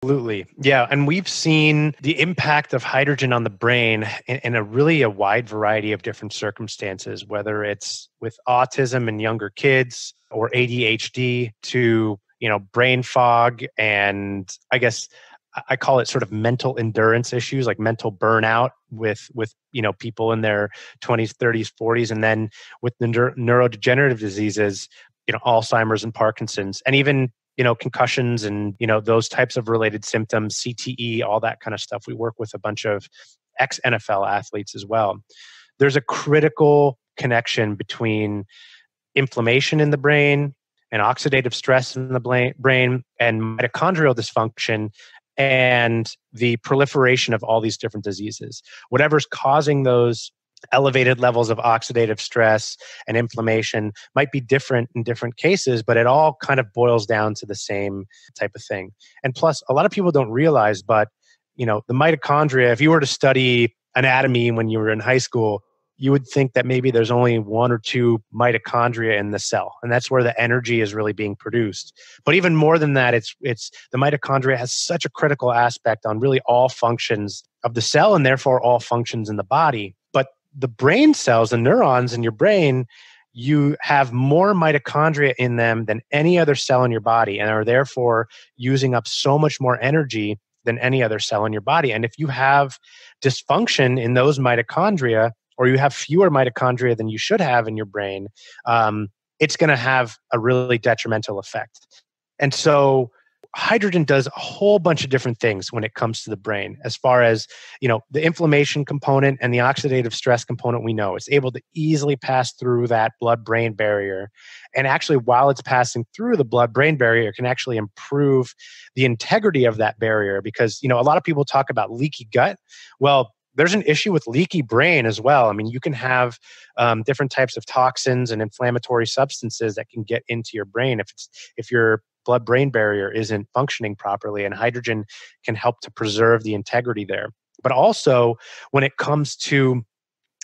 Absolutely. Yeah. And we've seen the impact of hydrogen on the brain in a wide variety of different circumstances, whether it's with autism in younger kids or ADHD to, brain fog. And I guess I call it sort of mental endurance issues, like mental burnout with people in their 20s, 30s, 40s. And then with the neurodegenerative diseases, Alzheimer's and Parkinson's, and even concussions and, those types of related symptoms, CTE, all that kind of stuff. We work with a bunch of ex-NFL athletes as well. There's a critical connection between inflammation in the brain and oxidative stress in the brain and mitochondrial dysfunction and the proliferation of all these different diseases. Whatever's causing those elevated levels of oxidative stress and inflammation might be different in different cases, but it all kind of boils down to the same type of thing. And plus, a lot of people don't realize, but the mitochondria, if you were to study anatomy when you were in high school, you would think that maybe there's only one or two mitochondria in the cell, and that's where the energy is really being produced. But even more than that, it's the mitochondria has such a critical aspect on really all functions of the cell and therefore all functions in the body. But the brain cells, the neurons in your brain, you have more mitochondria in them than any other cell in your body and are therefore using up so much more energy than any other cell in your body. And if you have dysfunction in those mitochondria, or you have fewer mitochondria than you should have in your brain, it's going to have a really detrimental effect. And so hydrogen does a whole bunch of different things when it comes to the brain. As far as, the inflammation component and the oxidative stress component, we know it's able to easily pass through that blood-brain barrier. And actually, while it's passing through the blood-brain barrier, it can actually improve the integrity of that barrier because, a lot of people talk about leaky gut. Well, there's an issue with leaky brain as well. I mean, you can have different types of toxins and inflammatory substances that can get into your brain if your blood-brain barrier isn't functioning properly, and hydrogen can help to preserve the integrity there. But also, when it comes to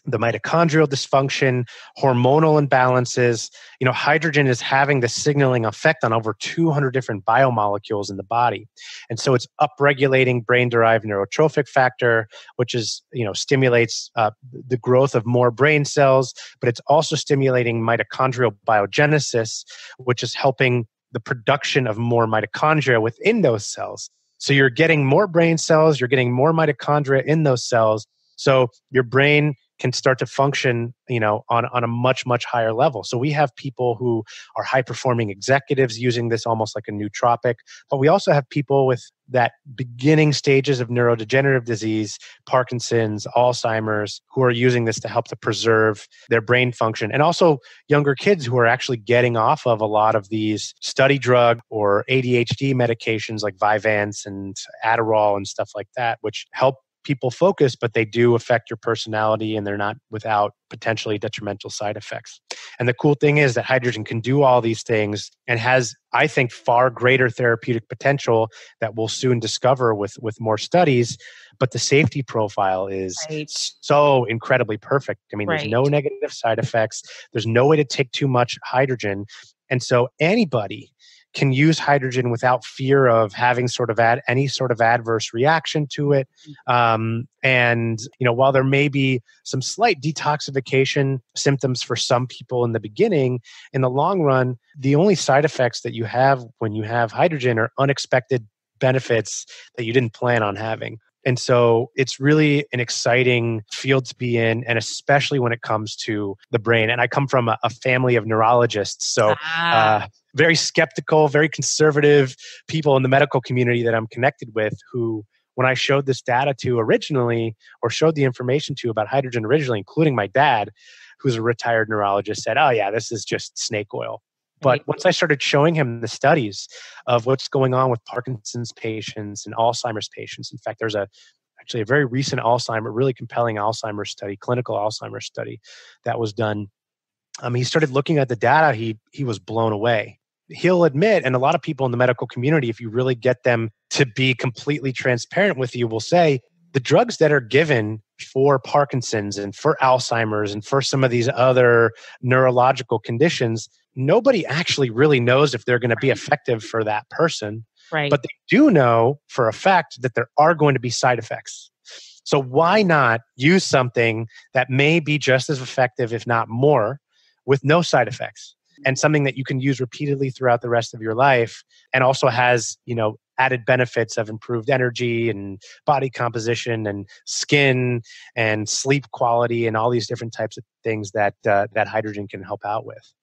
the mitochondrial dysfunction, hormonal imbalances, hydrogen is having the signaling effect on over 200 different biomolecules in the body. And so it's upregulating brain-derived neurotrophic factor, which is, stimulates the growth of more brain cells, but it's also stimulating mitochondrial biogenesis, which is helping the production of more mitochondria within those cells. So you're getting more brain cells, you're getting more mitochondria in those cells. So your brain can start to function, on a much, much higher level. So we have people who are high-performing executives using this almost like a nootropic, but we also have people with that beginning stages of neurodegenerative disease, Parkinson's, Alzheimer's, who are using this to help to preserve their brain function. And also younger kids who are actually getting off of a lot of these study drug or ADHD medications like Vyvanse and Adderall and stuff like that, which help people focus, but they do affect your personality and they're not without potentially detrimental side effects. And the cool thing is that hydrogen can do all these things and has, I think, far greater therapeutic potential that we'll soon discover with more studies. But the safety profile is so incredibly perfect. I mean, there's no negative side effects. There's no way to take too much hydrogen. And so anybody can use hydrogen without fear of having any sort of adverse reaction to it. And while there may be some slight detoxification symptoms for some people in the beginning, in the long run, the only side effects that you have when you have hydrogen are unexpected benefits that you didn't plan on having. And so it's really an exciting field to be in, and especially when it comes to the brain. And I come from a family of neurologists, so very skeptical, very conservative people in the medical community that I'm connected with who, when I showed this data to originally, or showed the information to about hydrogen originally, including my dad, who's a retired neurologist, said, "Oh yeah, this is just snake oil." But once I started showing him the studies of what's going on with Parkinson's patients and Alzheimer's patients, in fact, there's actually a very recent really compelling Alzheimer's study, clinical Alzheimer's study that was done. He started looking at the data. He was blown away. He'll admit, and a lot of people in the medical community, if you really get them to be completely transparent with you, will say the drugs that are given for Parkinson's and for Alzheimer's and for some of these other neurological conditions, nobody actually really knows if they're going to be effective for that person. Right. But they do know for a fact that there are going to be side effects. So why not use something that may be just as effective, if not more, with no side effects, and something that you can use repeatedly throughout the rest of your life, and also has, added benefits of improved energy and body composition and skin and sleep quality and all these different types of things that that hydrogen can help out with.